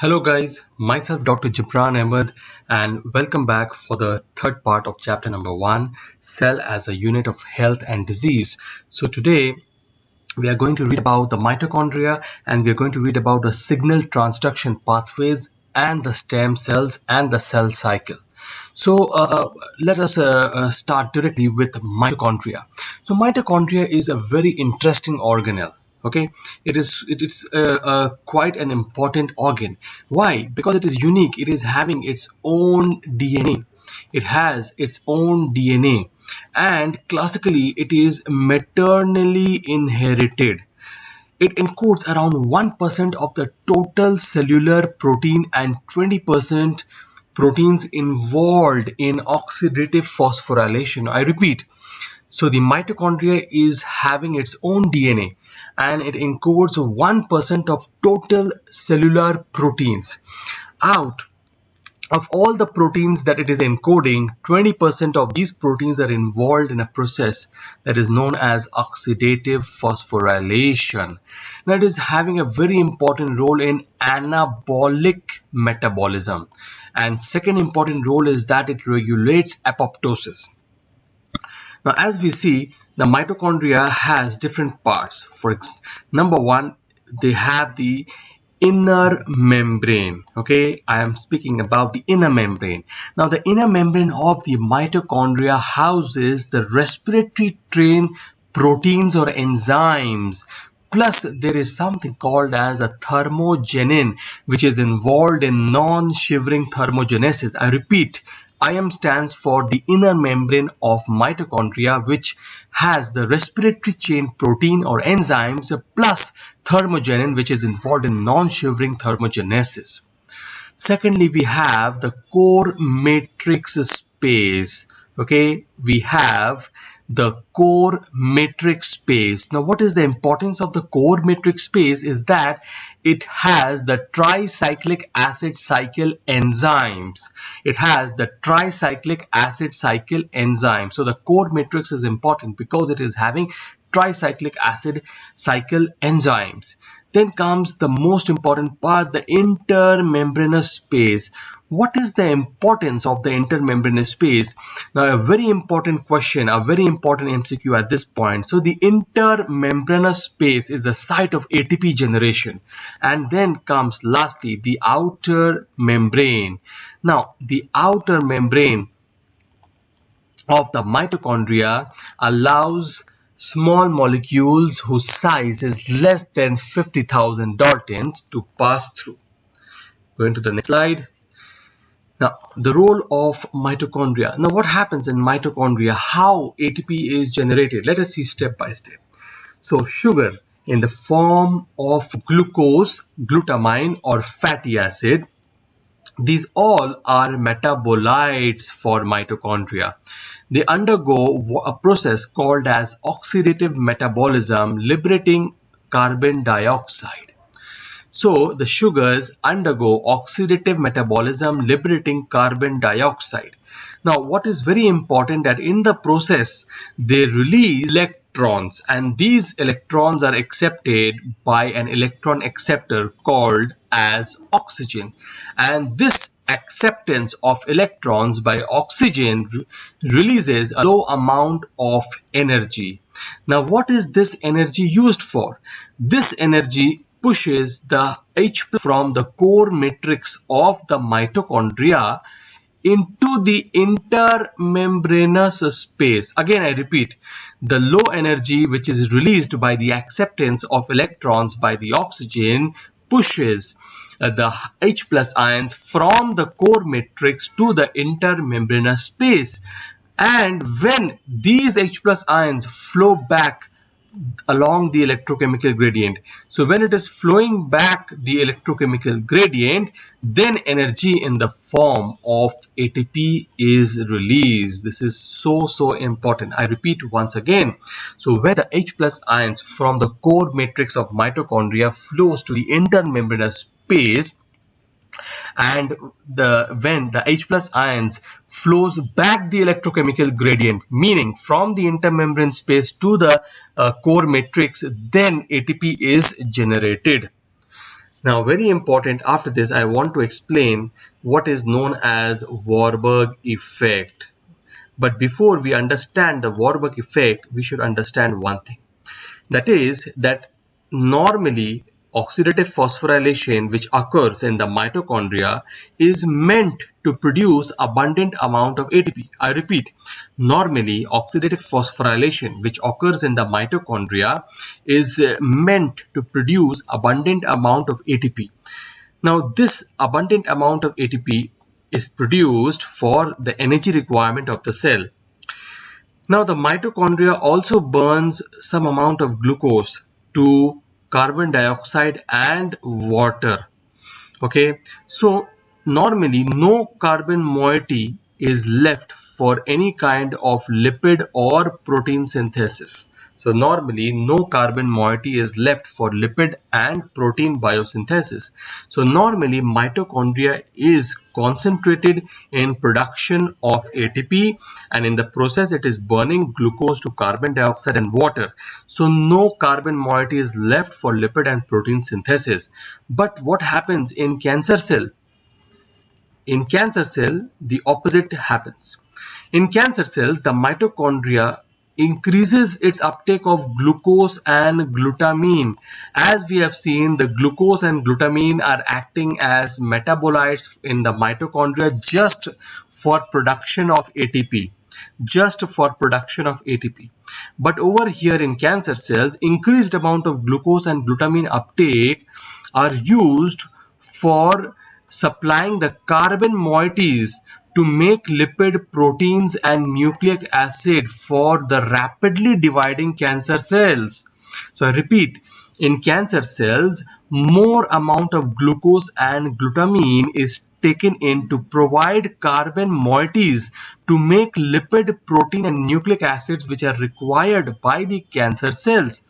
Hello guys, myself Dr. JIBRAN Ahmed and welcome back for the third part of chapter number 1, Cell as a Unit of Health and Disease. So today we are going to read about the mitochondria and we are going to read about the signal transduction pathways and the stem cells and the cell cycle. So let us start directly with mitochondria. So mitochondria is a very interesting organelle. Okay, it is quite an important organ. Why? Because it is unique. It is having its own DNA. It has its own DNA, and classically it is maternally inherited. It encodes around 1% of the total cellular protein and 20% proteins involved in oxidative phosphorylation. I repeat. So the mitochondria is having its own DNA and it encodes 1% of total cellular proteins. Out of all the proteins that it is encoding, 20% of these proteins are involved in a process that is known as oxidative phosphorylation. That is having a very important role in anabolic metabolism. And second important role is that it regulates apoptosis. Now, as we see, the mitochondria has different parts. For number one, they have the inner membrane. Okay, I am speaking about the inner membrane. Now, the inner membrane of the mitochondria houses the respiratory train proteins or enzymes. Plus, there is something called as a thermogenin, which is involved in non-shivering thermogenesis. I repeat, IM stands for the inner membrane of mitochondria, which has the respiratory chain protein or enzymes plus thermogenin, which is involved in non-shivering thermogenesis. Secondly, we have the core matrix space. Okay, we have the core matrix space. Now, what is the importance of the core matrix space is that it has the tricyclic acid cycle enzymes. It has the tricyclic acid cycle enzyme. So the core matrix is important because it is having tricyclic acid cycle enzymes. Then comes the most important part, the intermembranous space. What is the importance of the intermembranous space? Now, a very important question, a very important MCQ at this point. So the intermembranous space is the site of ATP generation. And then comes lastly the outer membrane. Now, the outer membrane of the mitochondria allows small molecules whose size is less than 50,000 Daltons to pass through. Going to the next slide. Now, the role of mitochondria. Now, what happens in mitochondria? How ATP is generated? Let us see step by step. So, sugar in the form of glucose, glutamine or fatty acid. These all are metabolites for mitochondria. They undergo a process called as oxidative metabolism, liberating carbon dioxide. So the sugars undergo oxidative metabolism, liberating carbon dioxide. Now, what is very important that in the process they release electrons, and these electrons are accepted by an electron acceptor called as oxygen, and this acceptance of electrons by oxygen releases a low amount of energy. Now, what is this energy used for? This energy pushes the H from the core matrix of the mitochondria into the intermembranous space. Again, I repeat, the low energy which is released by the acceptance of electrons by the oxygen pushes the H plus ions from the core matrix to the intermembranous space. And when these H plus ions flow back along the electrochemical gradient, so when it is flowing back the electrochemical gradient, then energy in the form of ATP is released. This is so important. I repeat once again. So when the H plus ions from the core matrix of mitochondria flows to the intermembranous space, and when the H plus ions flows back the electrochemical gradient, meaning from the intermembrane space to the core matrix, then ATP is generated. Now, very important, after this, I want to explain what is known as Warburg Effect. But before we understand the Warburg Effect, we should understand one thing. That is that normally oxidative phosphorylation which occurs in the mitochondria is meant to produce abundant amount of ATP. I repeat, normally oxidative phosphorylation which occurs in the mitochondria is meant to produce abundant amount of ATP. Now this abundant amount of ATP is produced for the energy requirement of the cell. Now the mitochondria also burns some amount of glucose to carbon dioxide and water. Okay, so normally no carbon moiety is left for any kind of lipid or protein synthesis. So normally no carbon moiety is left for lipid and protein biosynthesis. So normally mitochondria is concentrated in production of ATP, and in the process it is burning glucose to carbon dioxide and water. So no carbon moiety is left for lipid and protein synthesis. But what happens in cancer cell? In cancer cell, the opposite happens. In cancer cells, the mitochondria increases its uptake of glucose and glutamine. As we have seen, the glucose and glutamine are acting as metabolites in the mitochondria just for production of ATP. Just for production of ATP. But over here in cancer cells, increased amount of glucose and glutamine uptake are used for supplying the carbon moieties to make lipid, proteins and nucleic acid for the rapidly dividing cancer cells. So I repeat, in cancer cells, more amount of glucose and glutamine is taken in to provide carbon moieties to make lipid, protein and nucleic acids which are required by the cancer cells,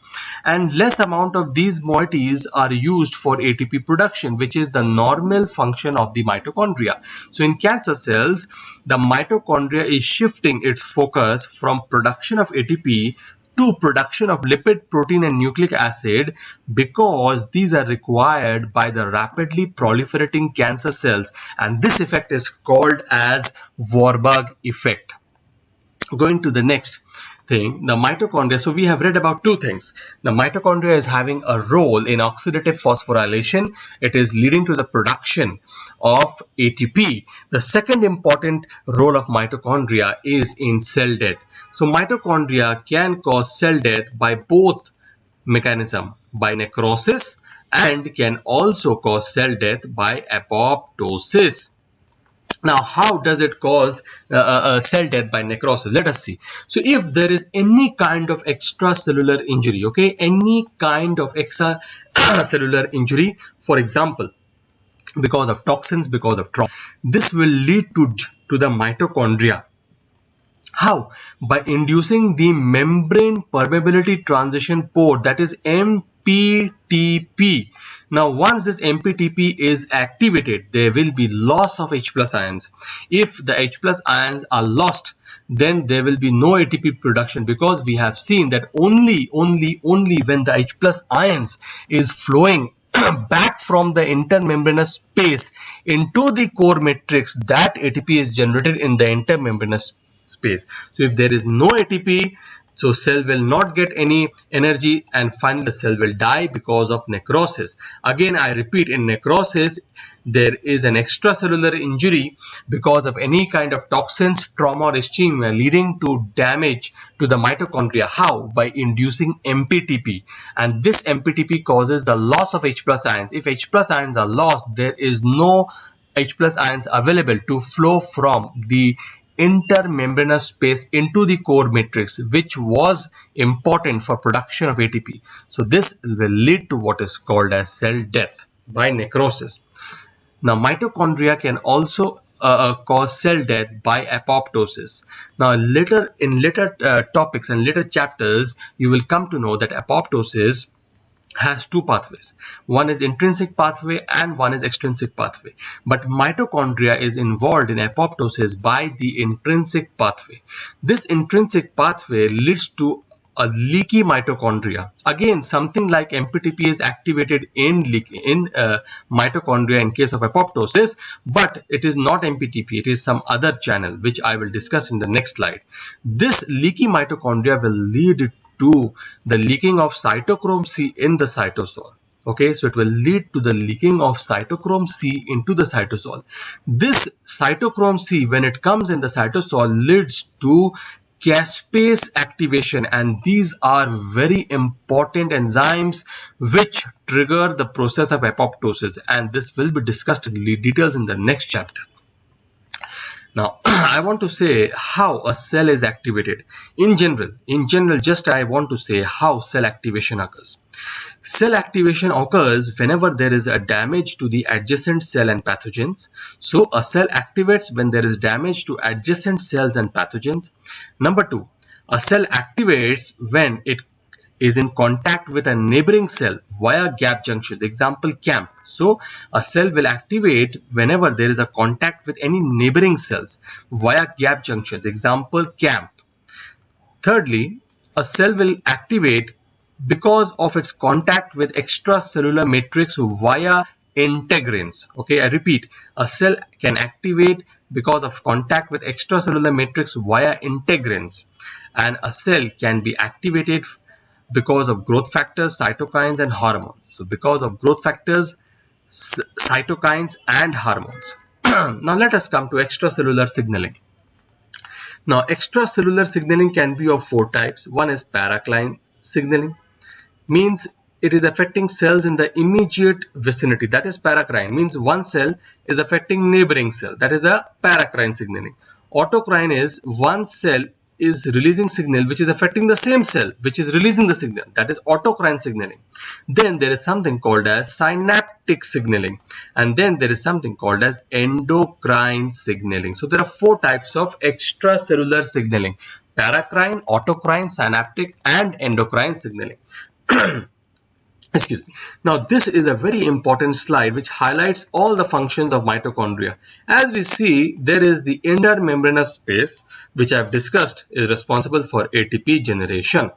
and less amount of these moieties are used for ATP production, which is the normal function of the mitochondria. So in cancer cells, the mitochondria is shifting its focus from production of ATP to production of lipid, protein and nucleic acid, because these are required by the rapidly proliferating cancer cells, and this effect is called as Warburg effect. Going to the next thing, the mitochondria. So we have read about two things. The mitochondria is having a role in oxidative phosphorylation. It is leading to the production of ATP. The second important role of mitochondria is in cell death. So mitochondria can cause cell death by both mechanism, by necrosis, and can also cause cell death by apoptosis. Now, how does it cause cell death by necrosis? Let us see. So, if there is any kind of extracellular injury, okay, any kind of extracellular injury, for example, because of toxins, because of trauma, this will lead to the mitochondria. How? By inducing the membrane permeability transition pore, that is MPTP. Now, once this MPTP is activated, there will be loss of H+ ions. If the H+ ions are lost, then there will be no ATP production, because we have seen that only when the H+ ions is flowing back from the intermembranous space into the core matrix, that ATP is generated in the intermembranous space. So if there is no ATP, so cell will not get any energy, and finally the cell will die because of necrosis. Again, I repeat, in necrosis there is an extracellular injury because of any kind of toxins, trauma or ischemia, leading to damage to the mitochondria. How? By inducing MPTP, and this MPTP causes the loss of H+ ions. If H+ ions are lost, there is no H+ ions available to flow from the intermembranous space into the core matrix, which was important for production of ATP. So this will lead to what is called as cell death by necrosis. Now, mitochondria can also cause cell death by apoptosis. Now, in later topics and later chapters, you will come to know that apoptosis has two pathways. One is intrinsic pathway and one is extrinsic pathway. But mitochondria is involved in apoptosis by the intrinsic pathway. This intrinsic pathway leads to a leaky mitochondria. Again, something like MPTP is activated in mitochondria in case of apoptosis, but it is not MPTP. It is some other channel which I will discuss in the next slide. This leaky mitochondria will lead to the leaking of cytochrome C in the cytosol. Okay, so it will lead to the leaking of cytochrome C into the cytosol. This cytochrome C, when it comes in the cytosol, leads to caspase activation, and these are very important enzymes which trigger the process of apoptosis, and this will be discussed in details in the next chapter. Now, I want to say how a cell is activated. In general, just I want to say how cell activation occurs. Cell activation occurs whenever there is a damage to the adjacent cell and pathogens. So, a cell activates when there is damage to adjacent cells and pathogens. Number 2, a cell activates when it is in contact with a neighboring cell via gap junctions. Example, CAMP. So, a cell will activate whenever there is a contact with any neighboring cells via gap junctions. Example, CAMP. Thirdly, a cell will activate because of its contact with extracellular matrix via integrins. Okay, I repeat, a cell can activate because of contact with extracellular matrix via integrins, and a cell can be activated because of growth factors, cytokines and hormones. So because of growth factors, cytokines and hormones. Now let us come to extracellular signaling. Now extracellular signaling can be of 4 types. One is paracrine signaling, means it is affecting cells in the immediate vicinity. That is paracrine, means one cell is affecting neighboring cell. That is a paracrine signaling. Autocrine is one cell is releasing signal which is affecting the same cell which is releasing the signal. That is autocrine signaling. Then there is something called as synaptic signaling, and then there is something called as endocrine signaling. So there are 4 types of extracellular signaling: paracrine, autocrine, synaptic and endocrine signaling. Excuse me. Now this is a very important slide which highlights all the functions of mitochondria. As we see, there is the intermembranous space which I have discussed is responsible for ATP generation.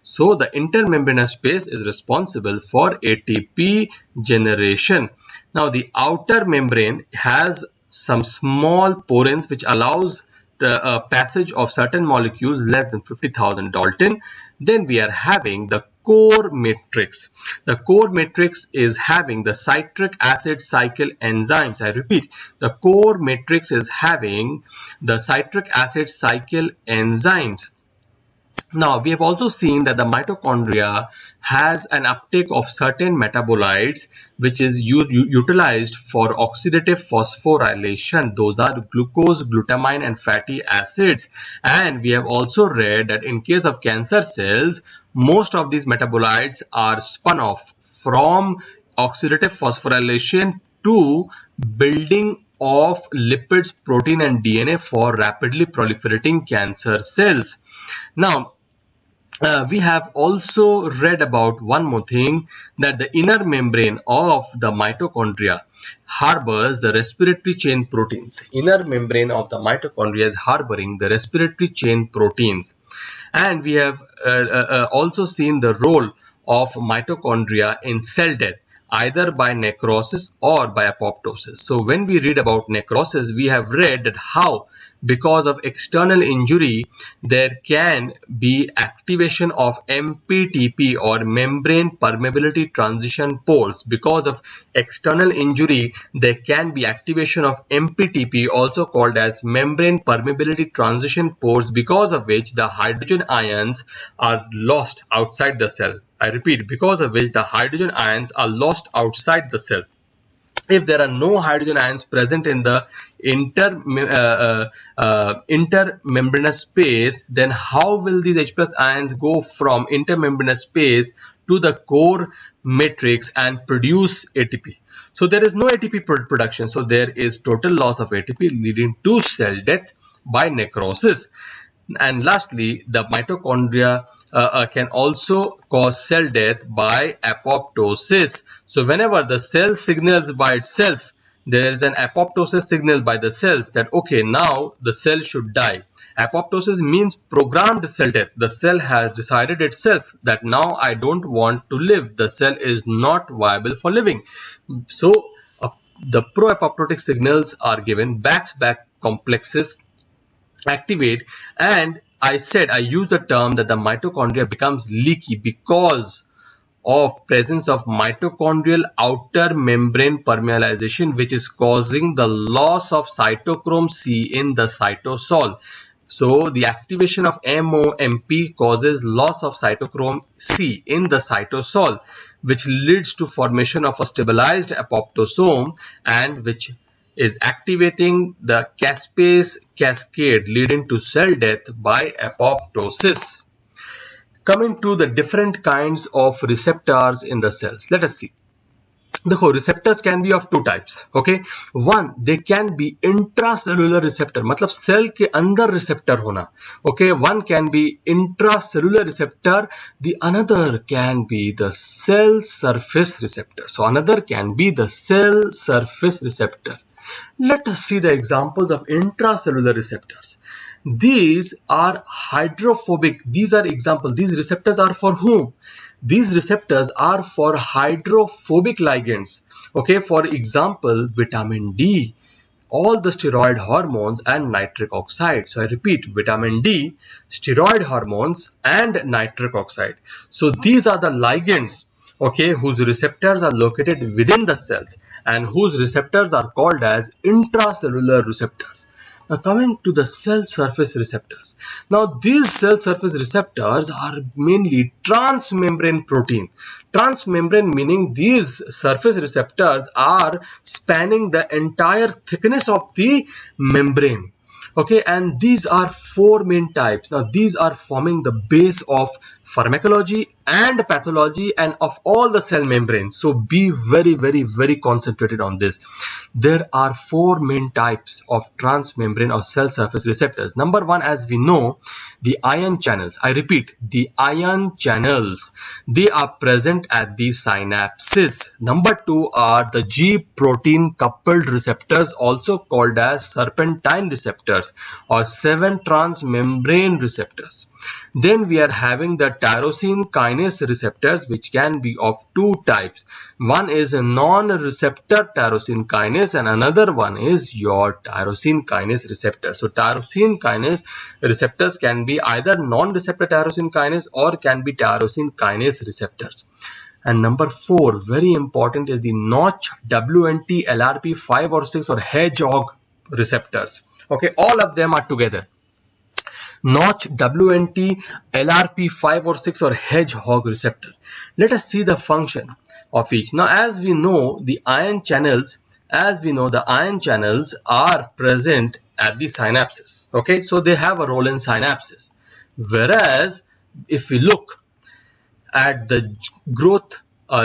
So the intermembranous space is responsible for ATP generation. Now the outer membrane has some small porins which allows the passage of certain molecules less than 50,000 Dalton. Then we are having the core matrix. The core matrix is having the citric acid cycle enzymes. I repeat, the core matrix is having the citric acid cycle enzymes. Now, we have also seen that the mitochondria has an uptake of certain metabolites which is utilized for oxidative phosphorylation. Those are glucose, glutamine and fatty acids. And we have also read that in case of cancer cells, most of these metabolites are spun off from oxidative phosphorylation to building of lipids, protein and DNA for rapidly proliferating cancer cells. Now, we have also read about one more thing, that the inner membrane of the mitochondria harbors the respiratory chain proteins. Inner membrane of the mitochondria is harboring the respiratory chain proteins. And we have also seen the role of mitochondria in cell death, either by necrosis or by apoptosis. So when we read about necrosis, we have read that how because of external injury there can be activation of MPTP or membrane permeability transition pores. Because of external injury there can be activation of MPTP, also called as membrane permeability transition pores, because of which the hydrogen ions are lost outside the cell. I repeat, because of which the hydrogen ions are lost outside the cell. If there are no hydrogen ions present in the intermembranous space, then how will these H+ ions go from intermembranous space to the core matrix and produce ATP? So there is no ATP production. So there is total loss of ATP leading to cell death by necrosis. And lastly, the mitochondria can also cause cell death by apoptosis. So whenever the cell signals by itself there is an apoptosis signal by the cells that okay, now the cell should die. Apoptosis means programmed cell death. The cell has decided itself that now I don't want to live. The cell is not viable for living. So the pro-apoptotic signals are given, back complexes activate, and I used the term that the mitochondria becomes leaky because of presence of mitochondrial outer membrane permeabilization, which is causing the loss of cytochrome C in the cytosol. So the activation of MOMP causes loss of cytochrome C in the cytosol, which leads to formation of a stabilized apoptosome, and which is activating the caspase cascade, leading to cell death by apoptosis. Coming to the different kinds of receptors in the cells, let us see. देखो, receptors can be of two types. Okay, one, they can be intracellular receptor, मतलब cell के अंदर receptor होना. Okay, one can be intracellular receptor, the another can be the cell surface receptor. So another can be the cell surface receptor. Let us see the examples of intracellular receptors. These are hydrophobic. These are examples. These receptors are for whom? These receptors are for hydrophobic ligands. Okay, for example, vitamin D, all the steroid hormones, and nitric oxide. So I repeat, vitamin D, steroid hormones, and nitric oxide. So these are the ligands, okay, whose receptors are located within the cells and whose receptors are called as intracellular receptors. Now coming to the cell surface receptors. Now these cell surface receptors are mainly transmembrane protein. Transmembrane meaning these surface receptors are spanning the entire thickness of the membrane. Okay, and these are four main types. Now these are forming the base of pharmacology and pathology and of all the cell membranes. So be very concentrated on this. There are four main types of transmembrane or cell surface receptors. Number one, as we know, the ion channels. I repeat, the ion channels. They are present at the synapses. Number two are the G protein coupled receptors, also called as serpentine receptors or 7 transmembrane receptors. Then we are having the tyrosine kinase receptors, which can be of two types. One is a non-receptor tyrosine kinase and another one is your tyrosine kinase receptor. So tyrosine kinase receptors can be either non-receptor tyrosine kinase or can be tyrosine kinase receptors. And number four, very important, is the Notch, WNT, LRP5 or 6 or hedgehog receptors. Okay, all of them are together. Notch, WNT, LRP5 or 6 or hedgehog receptor. Let us see the function of each. Now, as we know, the ion channels are present at the synapses. Okay, so they have a role in synapses. Whereas, if we look at the growth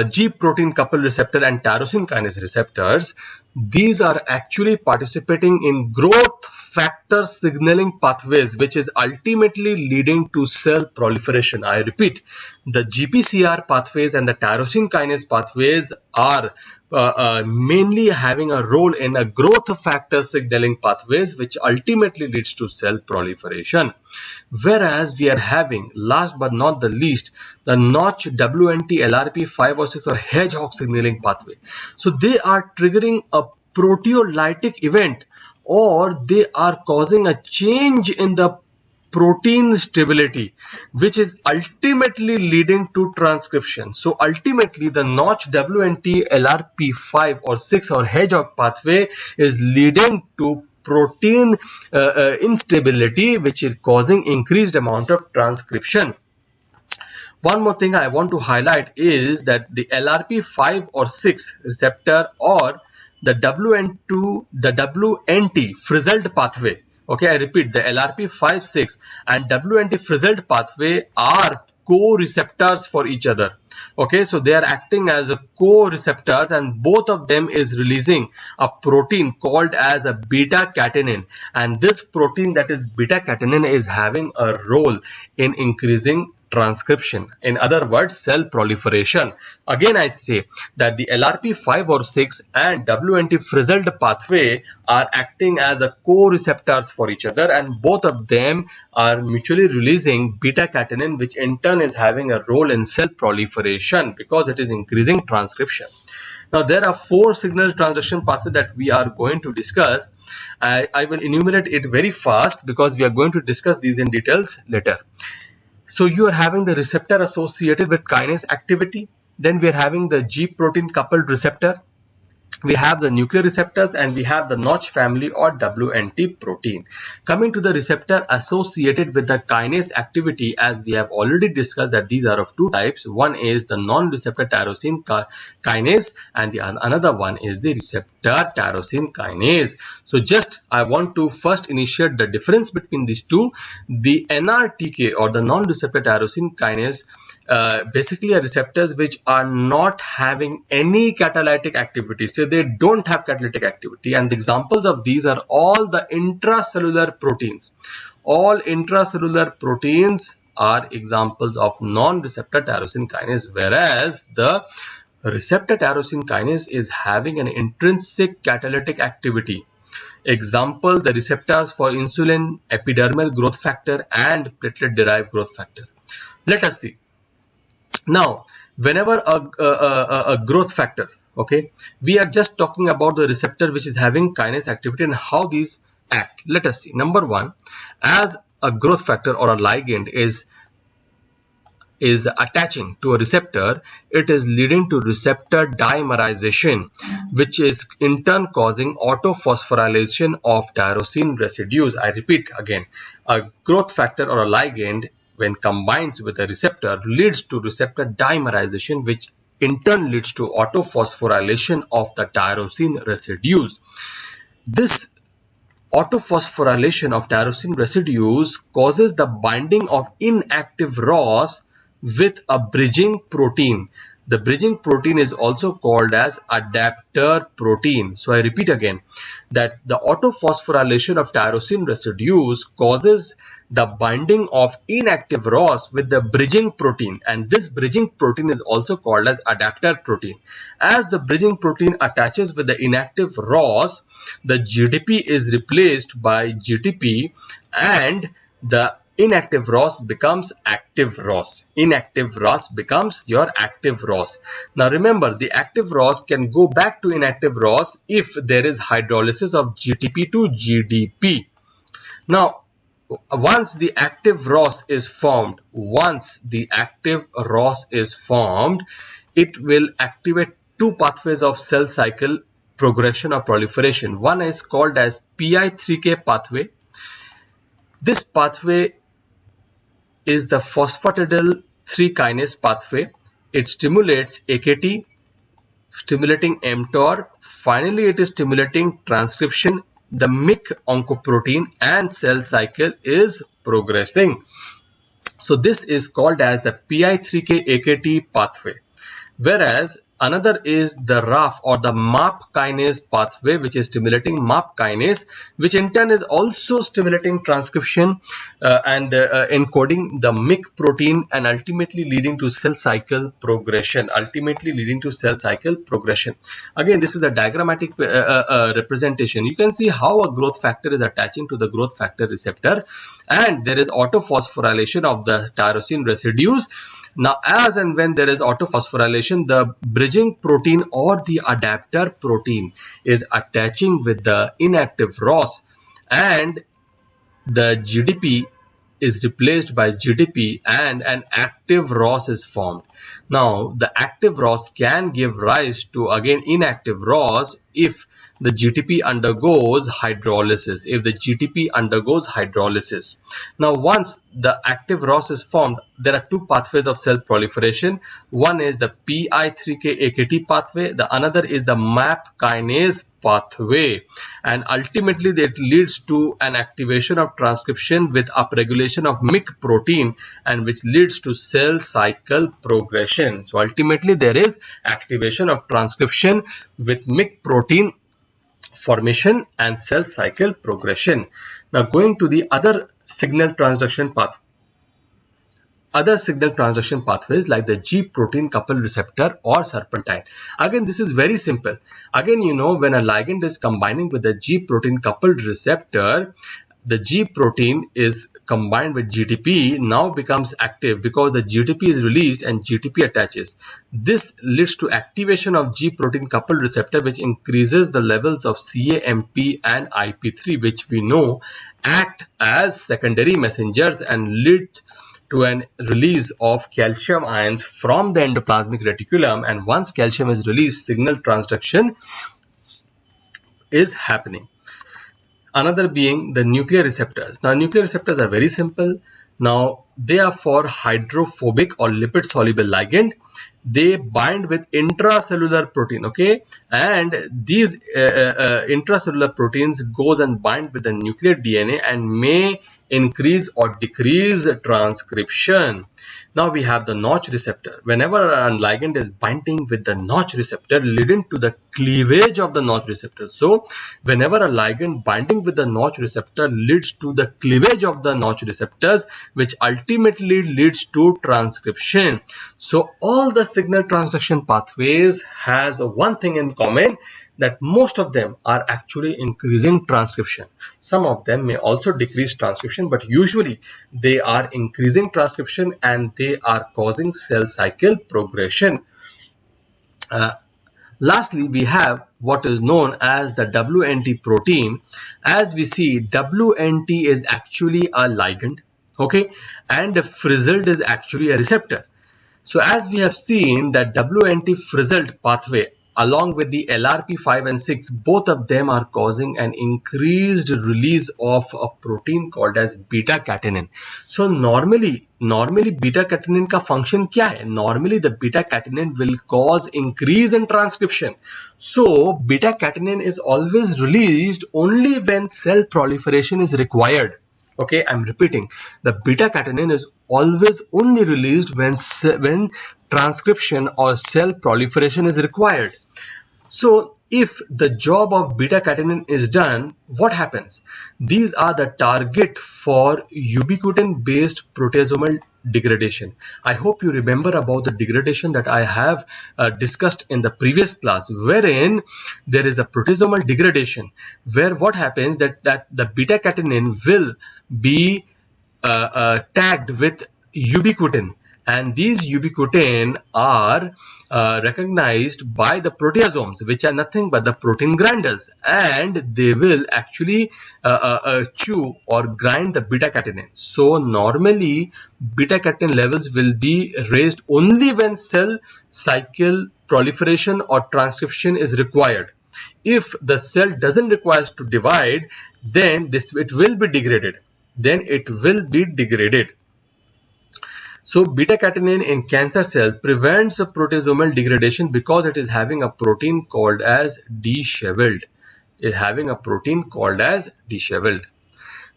G protein coupled receptor and tyrosine kinase receptors, these are actually participating in growth factor signaling pathways, which is ultimately leading to cell proliferation. I repeat, the GPCR pathways and the tyrosine kinase pathways are mainly having a role in a growth factor signaling pathways, which ultimately leads to cell proliferation. Whereas we are having, last but not the least, the Notch, WNT, LRP5 or 6 or hedgehog signaling pathway. So they are triggering a proteolytic event, or they are causing a change in the protein stability, which is ultimately leading to transcription. So ultimately the Notch, WNT, LRP5 or 6 or hedgehog pathway is leading to protein instability, which is causing increased amount of transcription. One more thing I want to highlight is that the LRP5 or 6 receptor or the WNT frizzled pathway. Okay, I repeat, the LRP5, 6 and WNT frizzled pathway are co-receptors for each other. Okay, so they are acting as a co-receptors and both of them is releasing a protein called as a beta-catenin, and this protein, that is beta-catenin, is having a role in increasing transcription. In other words, cell proliferation. Again, I say that the LRP5 or 6 and Wnt frizzled pathway are acting as a co-receptors for each other, and both of them are mutually releasing beta-catenin, which in turn is having a role in cell proliferation because it is increasing transcription. Now, there are 4 signal transduction pathways that we are going to discuss. I will enumerate it very fast because we are going to discuss these in details later. So you are having the receptor associated with kinase activity. Then we are having the G protein coupled receptor. We have the nuclear receptors, and we have the notch family or Wnd protein. Coming to the receptor associated with the kinase activity, as we have already discussed that these are of 2 types. One is the non-receptor tyrosine kinase, and the another one is the receptor tyrosine kinase. So just I want to first initiate the difference between these two. The NRTK or the non-receptor tyrosine kinase basically are receptors which are not having any catalytic activity. So they don't have catalytic activity, and the examples of these are all the intracellular proteins. All intracellular proteins are examples of non-receptor tyrosine kinase, whereas the receptor tyrosine kinase is having an intrinsic catalytic activity. Example, the receptors for insulin, epidermal growth factor, and platelet derived growth factor. Let us see. Now, whenever a growth factor, okay, we are just talking about the receptor which is having kinase activity and how these act. Let us see. Number 1, as a growth factor or a ligand is attaching to a receptor, it is leading to receptor dimerization, which is in turn causing autophosphorylation of tyrosine residues. I repeat again, a growth factor or a ligand when combines with a receptor leads to receptor dimerization, which in turn leads to autophosphorylation of the tyrosine residues. This autophosphorylation of tyrosine residues causes the binding of inactive ROS with a bridging protein. The bridging protein is also called as adapter protein. So I repeat again that the autophosphorylation of tyrosine residues causes the binding of inactive ROS with the bridging protein, and this bridging protein is also called as adapter protein. As the bridging protein attaches with the inactive ROS, the GDP is replaced by GTP, and the inactive ROS becomes active ROS. Inactive ROS becomes your active ROS. Now remember, the active ROS can go back to inactive ROS if there is hydrolysis of GTP to GDP. Now, once the active ROS is formed, it will activate 2 pathways of cell cycle progression or proliferation. One is called as Pi3k pathway. This pathway is the phosphatidyl 3 kinase pathway. It stimulates AKT, stimulating mTOR. Finally, it is stimulating transcription, the MYC oncoprotein, and cell cycle is progressing. So this is called as the Pi3k AKT pathway. Whereas another is the RAF or the MAP kinase pathway, which is stimulating MAP kinase, which in turn is also stimulating transcription and encoding the MYC protein, and ultimately leading to cell cycle progression. Again, this is a diagrammatic representation. You can see how a growth factor is attaching to the growth factor receptor, and there is autophosphorylation of the tyrosine residues. Now, as and when there is autophosphorylation, the bridging protein or the adapter protein is attaching with the inactive ROS, and the GDP is replaced by GDP, and an active ROS is formed. Now, the active ROS can give rise to again inactive ROS if the GTP undergoes hydrolysis. Now, once the active ROS is formed, there are 2 pathways of cell proliferation. One is the Pi3k AKT pathway. The another is the MAP kinase pathway, and ultimately that leads to an activation of transcription with upregulation of MYC protein, and which leads to cell cycle progression. So ultimately there is activation of transcription with MYC protein formation and cell cycle progression. Now, going to the other signal transduction path. other signal transduction pathways like the G protein coupled receptor or serpentine. Again, this is very simple. Again, you know, when a ligand is combining with the G protein coupled receptor, the G protein is combined with GTP, now becomes active because the GTP is released and GTP attaches. This leads to activation of G protein coupled receptor, which increases the levels of CAMP and IP3, which we know act as secondary messengers and lead to an release of calcium ions from the endoplasmic reticulum, and once calcium is released, signal transduction is happening. Another being the nuclear receptors. Now, nuclear receptors are very simple. Now, they are for hydrophobic or lipid soluble ligand. They bind with intracellular protein, okay, and these intracellular proteins goes and bind with the nuclear DNA and may increase or decrease transcription. Now we have the notch receptor. Whenever a ligand is binding with the notch receptor, leading to the cleavage of the notch receptor. So whenever a ligand binding with the notch receptor leads to the cleavage of the notch receptors, which ultimately leads to transcription. So all the signal transduction pathways has one thing in common, that most of them are actually increasing transcription. Some of them may also decrease transcription, but usually they are increasing transcription and they are causing cell cycle progression. Lastly, we have what is known as the Wnd protein. As we see, Wnt is actually a ligand, okay, and frizzled is actually a receptor. So as we have seen that Wnt frizzled pathway along with the LRP5 and 6, both of them are causing an increased release of a protein called as beta-catenin. So normally beta-catenin का function क्या है? Normally the beta-catenin will cause increase in transcription. So beta-catenin is always released only when cell proliferation is required. Okay, I'm repeating, the beta-catenin is always only released when transcription or cell proliferation is required. So if the job of beta-catenin is done, what happens? These are the target for ubiquitin-based proteasomal degradation. I hope you remember about the degradation that I have discussed in the previous class, wherein there is a proteasomal degradation, where what happens that the beta-catenin will be tagged with ubiquitin, and these ubiquitin are recognized by the proteasomes, which are nothing but the protein grinders, and they will actually chew or grind the beta-catenin. So normally beta-catenin levels will be raised only when cell cycle proliferation or transcription is required. If the cell doesn't require to divide, then it will be degraded. So beta-catenin in cancer cells prevents a proteasomal degradation because it is having a protein called as disheveled.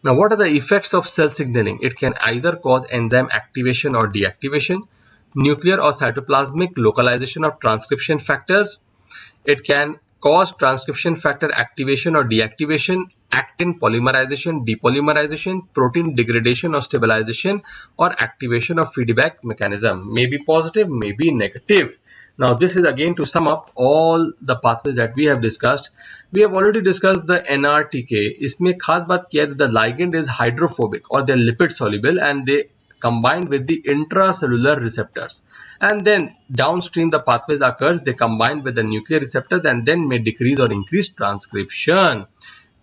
Now, what are the effects of cell signaling? It can either cause enzyme activation or deactivation, nuclear or cytoplasmic localization of transcription factors. It can cause transcription factor activation or deactivation, actin polymerization, depolymerization, protein degradation or stabilization, or activation of feedback mechanism. May be positive, may be negative. Now, this is again to sum up all the pathways that we have discussed. We have already discussed the NRTK. इसमें खास बात किया that the ligand is hydrophobic or they are lipid soluble and they combined with the intracellular receptors, and then downstream the pathways occurs, they combine with the nuclear receptors and then may decrease or increase transcription.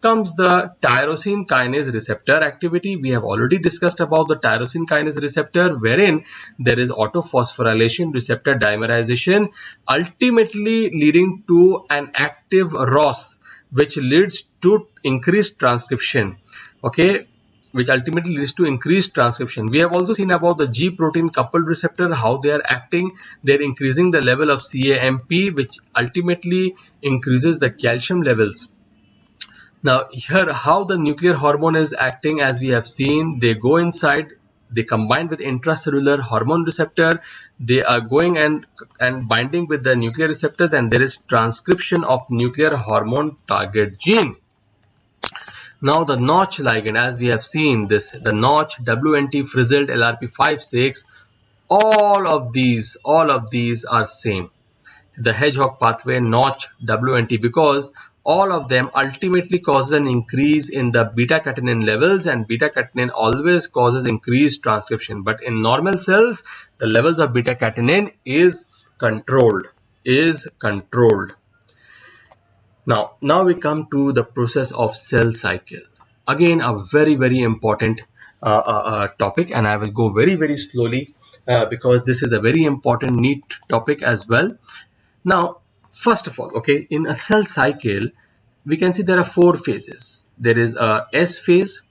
Comes the tyrosine kinase receptor activity. We have already discussed about the tyrosine kinase receptor, wherein there is autophosphorylation receptor dimerization, ultimately leading to an active ROS, which leads to increased transcription. Okay, which ultimately leads to increased transcription. We have also seen about the G protein coupled receptor, how they are acting. They're increasing the level of CAMP, which ultimately increases the calcium levels. Now here, how the nuclear hormone is acting, as we have seen, they go inside, they combine with intracellular hormone receptor, they are going and binding with the nuclear receptors, and there is transcription of nuclear hormone target gene. Now the notch ligand, as we have seen this, the notch, Wnt frizzled, LRP5/6, all of these are same. The hedgehog pathway, notch, Wnt, because all of them ultimately causes an increase in the beta-catenin levels, and beta-catenin always causes increased transcription. But in normal cells, the levels of beta-catenin is controlled. Now we come to the process of cell cycle. Again, a very important topic, and I will go very slowly because this is a very important, neat topic as well. Now, first of all, okay, in a cell cycle, we can see there are 4 phases. There is a S phase,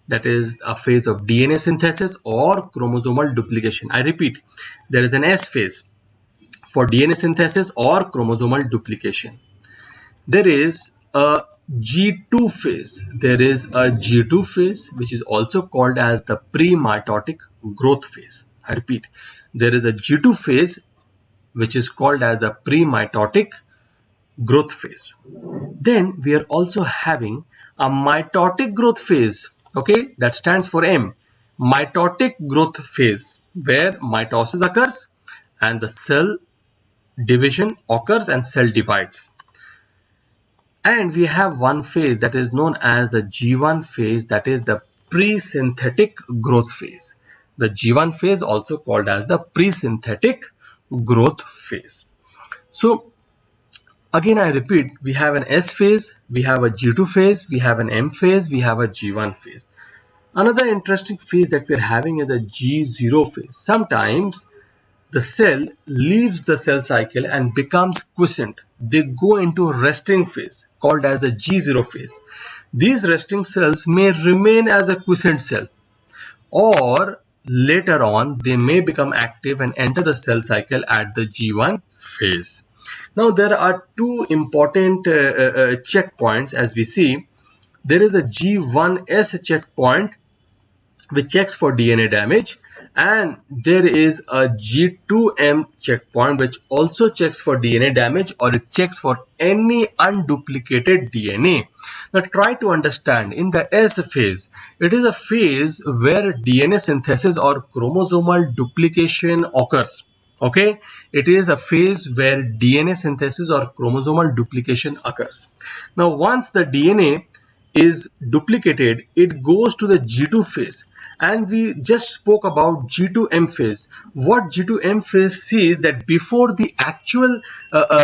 that is a phase of DNA synthesis or chromosomal duplication. I repeat, there is an S phase for DNA synthesis or chromosomal duplication. There is a G2 phase. There is a G2 phase, which is also called as the pre-mitotic growth phase. I repeat, there is a G2 phase, which is called as the pre-mitotic growth phase. Then we are also having a mitotic growth phase, okay, that stands for M, mitotic growth phase, where mitosis occurs and the cell division occurs and cell divides. And we have one phase that is known as the G1 phase, that is the pre-synthetic growth phase. The G1 phase, also called as the pre-synthetic growth phase. So again, I repeat, we have an S phase, we have a G2 phase, we have an M phase, we have a G1 phase. Another interesting phase that we are having is a G0 phase. Sometimes the cell leaves the cell cycle and becomes quiescent. They go into a resting phase called as the G0 phase. These resting cells may remain as a quiescent cell, or later on they may become active and enter the cell cycle at the G1 phase. Now there are 2 important checkpoints as we see. There is a G1S checkpoint which checks for DNA damage, and there is a G2M checkpoint which also checks for DNA damage, or it checks for any unduplicated DNA. Now try to understand, in the S phase, it is a phase where DNA synthesis or chromosomal duplication occurs. Okay, it is a phase where DNA synthesis or chromosomal duplication occurs. Now once the DNA is duplicated, it goes to the G2 phase, and we just spoke about G2M phase. What G2M phase sees, that before the actual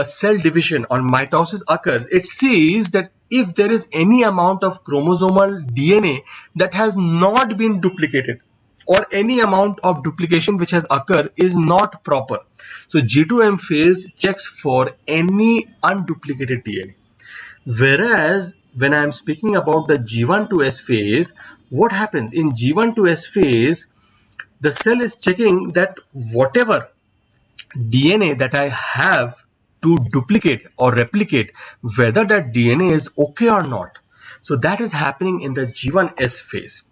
cell division or mitosis occurs, it sees that if there is any amount of chromosomal DNA that has not been duplicated, or any amount of duplication which has occurred is not proper. So G2M phase checks for any unduplicated DNA. Whereas when I am speaking about the G1 to S phase, what happens in G1 to S phase, the cell is checking that whatever DNA that I have to duplicate or replicate, whether that DNA is okay or not. So that is happening in the G1S phase.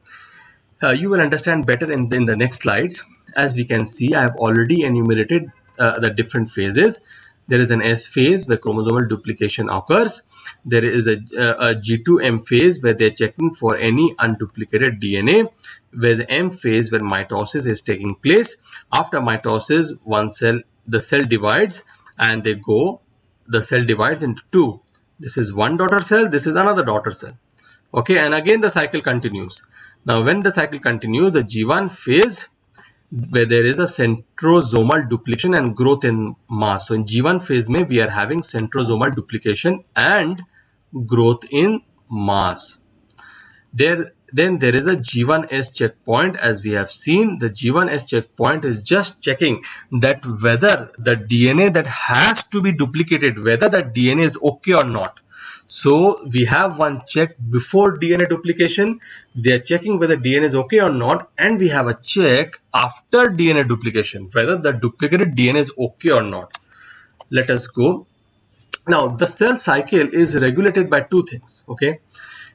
You will understand better in the next slides. As we can see, I have already enumerated the different phases. There is an S phase where chromosomal duplication occurs. There is a G2M phase where they are checking for any unduplicated DNA. Where the M phase where mitosis is taking place. After mitosis, the cell divides, and the cell divides into 2. This is one daughter cell, this is another daughter cell. Okay, and again the cycle continues. Now when the cycle continues, the G1 phase, where there is a centrosomal duplication and growth in mass. So in G1 phase we are having centrosomal duplication and growth in mass. Then there is a G1S checkpoint. As we have seen, the G1S checkpoint is just checking that whether the DNA that has to be duplicated, whether that DNA is okay or not. So we have one check before DNA duplication. They are checking whether DNA is okay or not, and we have a check after DNA duplication, whether the duplicated DNA is okay or not. Let us go. Now the cell cycle is regulated by 2 things. Okay,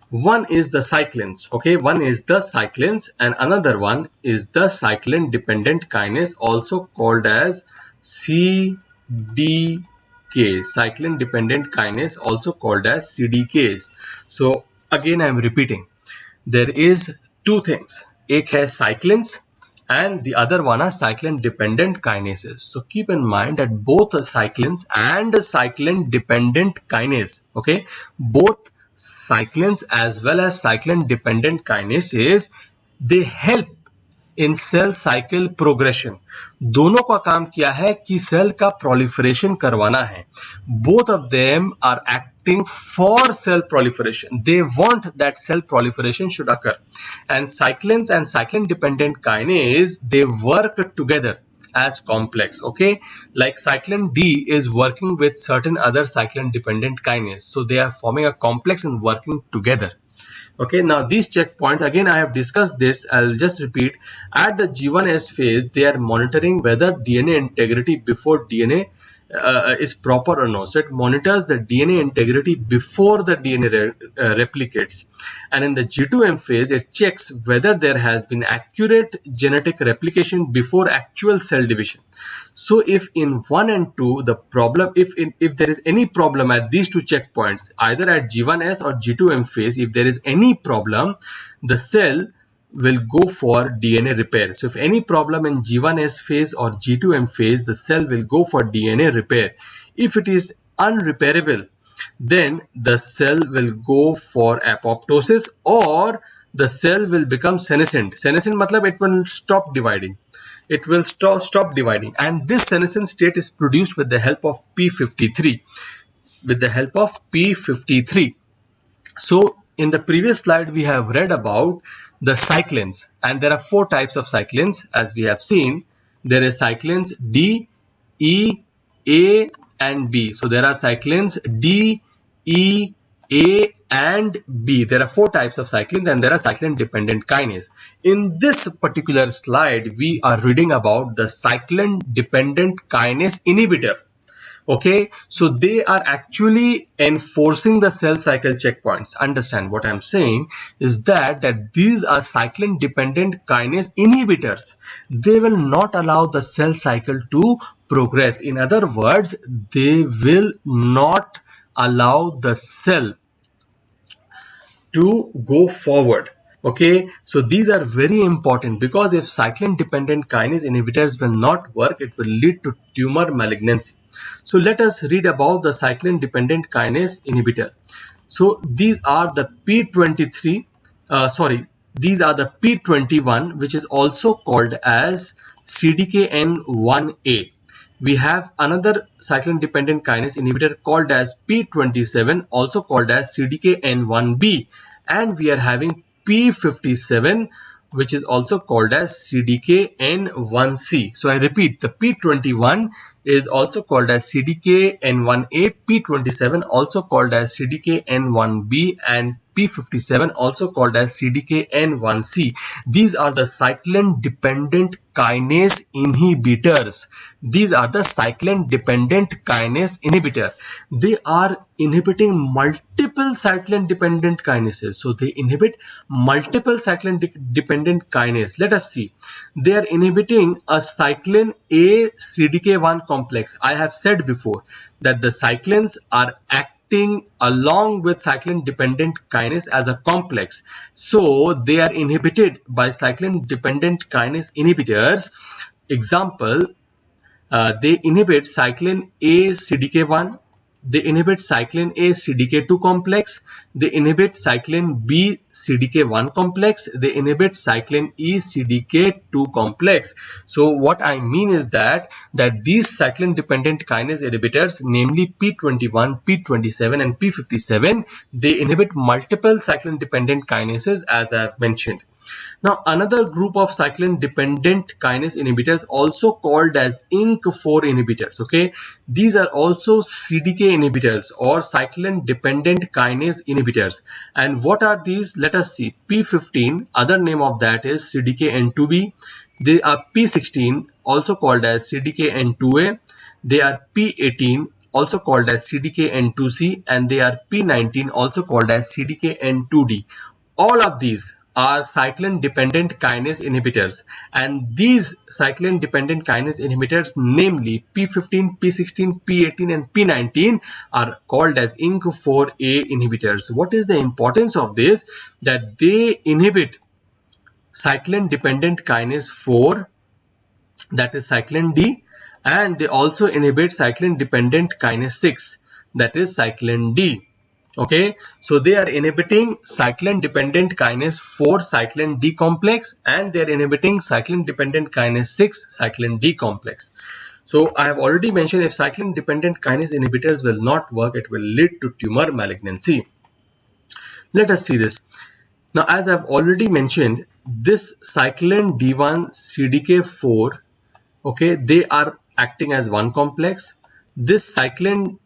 one is the cyclins. Okay, one is the cyclins, and another one is the cyclin dependent kinase, also called as Cdk. Cyclin dependent kinase, also called as CDKs. So again I am repeating, there is 2 things. एक है cyclins and the other one are cyclin dependent kinases. So keep in mind that both cyclins and cyclin dependent kinase, okay, both cyclins as well as cyclin dependent kinases, they help in cell cycle progression. दोनों का काम क्या है कि cell का proliferation करवाना है. Both of them are acting for cell proliferation. They want that cell proliferation should occur, and cyclins and cyclin dependent kinase, they work together as complex. Okay, like cyclin D is working with certain other cyclin dependent kinase, so they are forming a complex and working together. Okay, now these checkpoints, again I have discussed this, I'll just repeat. At the G1S phase, they are monitoring whether DNA integrity before DNA is proper or not. So it monitors the DNA integrity before the DNA replicates, and in the G2M phase it checks whether there has been accurate genetic replication before actual cell division. So if in 1 and 2 the problem, if there is any problem at these two checkpoints, either at G1S or G2M phase, if there is any problem, the cell will go for DNA repair. So if any problem in G1S phase or G2M phase, the cell will go for DNA repair. If it is unrepairable, then the cell will go for apoptosis, or the cell will become senescent. Senescent matlab it will stop dividing. It will stop dividing, and this senescent state is produced with the help of P53. With the help of P53. So in the previous slide we have read about the cyclins, and there are 4 types of cyclins as we have seen. There is cyclins D, E, A and B. So there are cyclins D, E, A and B. There are 4 types of cyclins, and there are cyclin dependent kinase. In this particular slide we are reading about the cyclin dependent kinase inhibitor. Okay, so they are actually enforcing the cell cycle checkpoints. Understand what I'm saying is that these are cyclin dependent kinase inhibitors. They will not allow the cell cycle to progress. In other words, they will not allow the cell to go forward. Okay, so these are very important, because if cyclin dependent kinase inhibitors will not work, it will lead to tumor malignancy. So let us read about the cyclin dependent kinase inhibitor. So these are the P23, these are the P21, which is also called as CDKN1A. We have another cyclin dependent kinase inhibitor called as P27, also called as CDKN1B, and we are having P57, which is also called as CDKN1C. So I repeat, the P21 is also called as CDKN1A, P27 also called as CDKN1B, and P57 also called as CDKN1C. These are the cyclin dependent kinase inhibitors. These are the cyclin dependent kinase inhibitor. They are inhibiting multiple cyclin dependent kinases. So they inhibit multiple cyclin dependent kinase. Let us see. They are inhibiting a cyclin A CDK1 complex. I have said before that the cyclins are acting along with cyclin dependent kinase as a complex. So they are inhibited by cyclin dependent kinase inhibitors. Example, they inhibit cyclin A CDK1, they inhibit cyclin A CDK2 complex, they inhibit cyclin B CDK1 complex, they inhibit cyclin E CDK2 complex. So what I mean is that these cyclin dependent kinase inhibitors, namely P21, P27 and P57, they inhibit multiple cyclin dependent kinases as I have mentioned. Now another group of cyclin dependent kinase inhibitors, also called as INK4 inhibitors. Okay, these are also CDK inhibitors or cyclin dependent kinase inhibitors. And what are these? Let us see. P15, other name of that is CDKN2B. They are P16, also called as CDKN2A. They are P18, also called as CDKN2C, and they are P19, also called as CDKN2D. All of these are cyclin dependent kinase inhibitors, and these cyclin dependent kinase inhibitors, namely P15, P16, P18 and P19, are called as INK4A inhibitors. What is the importance of this? That they inhibit cyclin dependent kinase 4, that is cyclin D, and they also inhibit cyclin dependent kinase 6, that is cyclin D. Okay, so they are inhibiting cyclin dependent kinase 4 cyclin D complex, and they are inhibiting cyclin dependent kinase 6 cyclin D complex. So I have already mentioned, if cyclin dependent kinase inhibitors will not work, it will lead to tumor malignancy. Let us see this. Now, as I've already mentioned, this cyclin D1 CDK4, okay, they are acting as one complex. This cyclin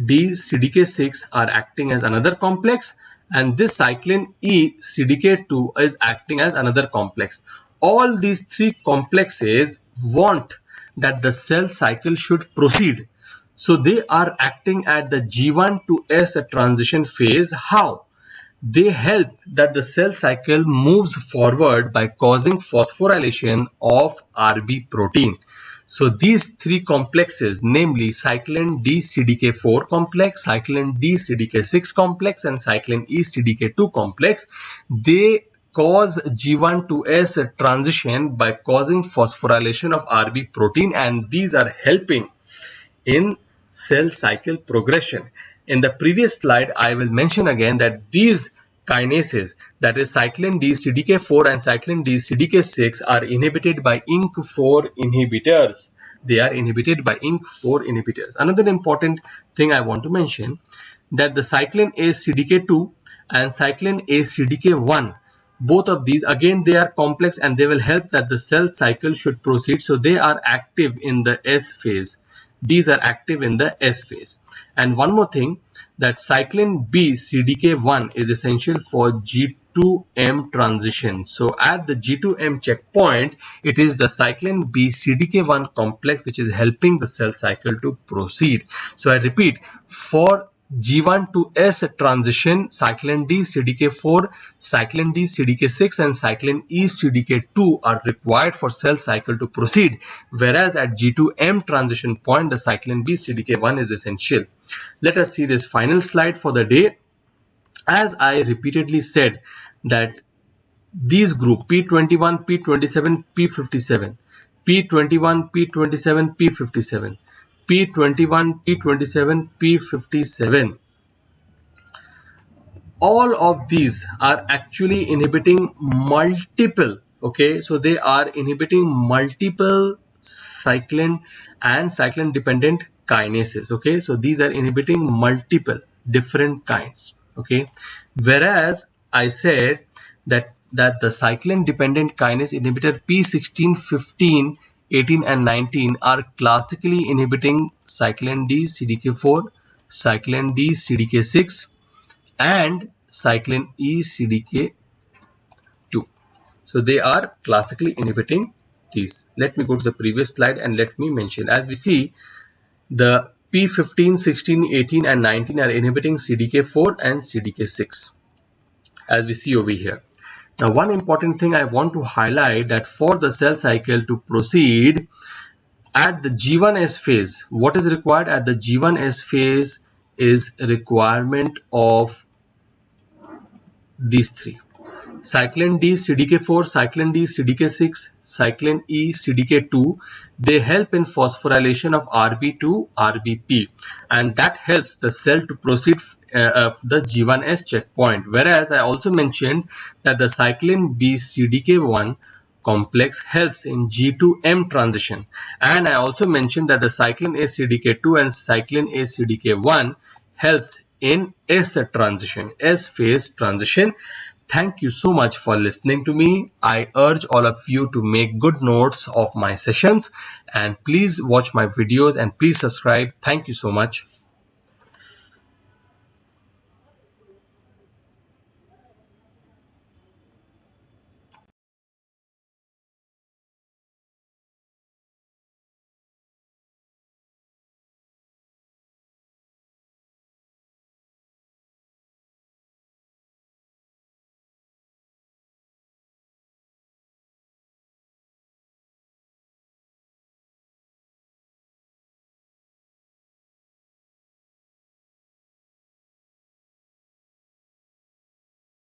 D CDK6 are acting as another complex, and this cyclin E CDK2 is acting as another complex. All these three complexes want that the cell cycle should proceed. So they are acting at the G1 to S transition phase. How? They help that the cell cycle moves forward by causing phosphorylation of Rb protein. So these three complexes, namely cyclin D CDK4 complex, cyclin D CDK6 complex, and cyclin E CDK2 complex, they cause G1 to S transition by causing phosphorylation of Rb protein, and these are helping in cell cycle progression. In the previous slide, I will mention again that these kinases, that is cyclin D CDK4 and cyclin D CDK6, are inhibited by INK4 inhibitors. They are inhibited by INK4 inhibitors. Another important thing I want to mention, that the cyclin A CDK2 and cyclin A CDK1, both of these, again, they are complex and they will help that the cell cycle should proceed. So they are active in the S phase. These are active in the S phase. And one more thing, that cyclin B CDK1 is essential for G2M transition. So at the G2M checkpoint, it is the cyclin B CDK1 complex which is helping the cell cycle to proceed. So I repeat, for G1 to S transition, cyclin D CDK4, cyclin D CDK6, and cyclin E CDK2 are required for cell cycle to proceed, whereas at G2M transition point, the cyclin B CDK1 is essential. Let us see this final slide for the day. As I repeatedly said, that these group P21, P27, P57, P21, P27, P57, P21, P27, P57, all of these are actually inhibiting multiple, okay, so they are inhibiting multiple cyclin and cyclin dependent kinases, okay, so these are inhibiting multiple different kinds, okay, whereas I said that the cyclin dependent kinase inhibitor P16, 15, 18 and 19 are classically inhibiting cyclin D CDK4, cyclin D CDK6 and cyclin E CDK2. So they are classically inhibiting these. Let me go to the previous slide and let me mention, as we see, the P15, 16, 18 and 19 are inhibiting CDK4 and CDK6, as we see over here. Now, one important thing I want to highlight, that for the cell cycle to proceed at the G1S phase, what is required at the G1S phase is requirement of these three: cyclin D CDK4, cyclin D CDK6, cyclin E CDK2. They help in phosphorylation of Rb to Rbp, and that helps the cell to proceed the G1S checkpoint. Whereas I also mentioned that the cyclin B CDK1 complex helps in G2M transition, and I also mentioned that the cyclin A CDK2 and cyclin A CDK1 helps in S transition, S phase transition. Thank you so much for listening to me. I urge all of you to make good notes of my sessions, and please watch my videos and please subscribe. Thank you so much.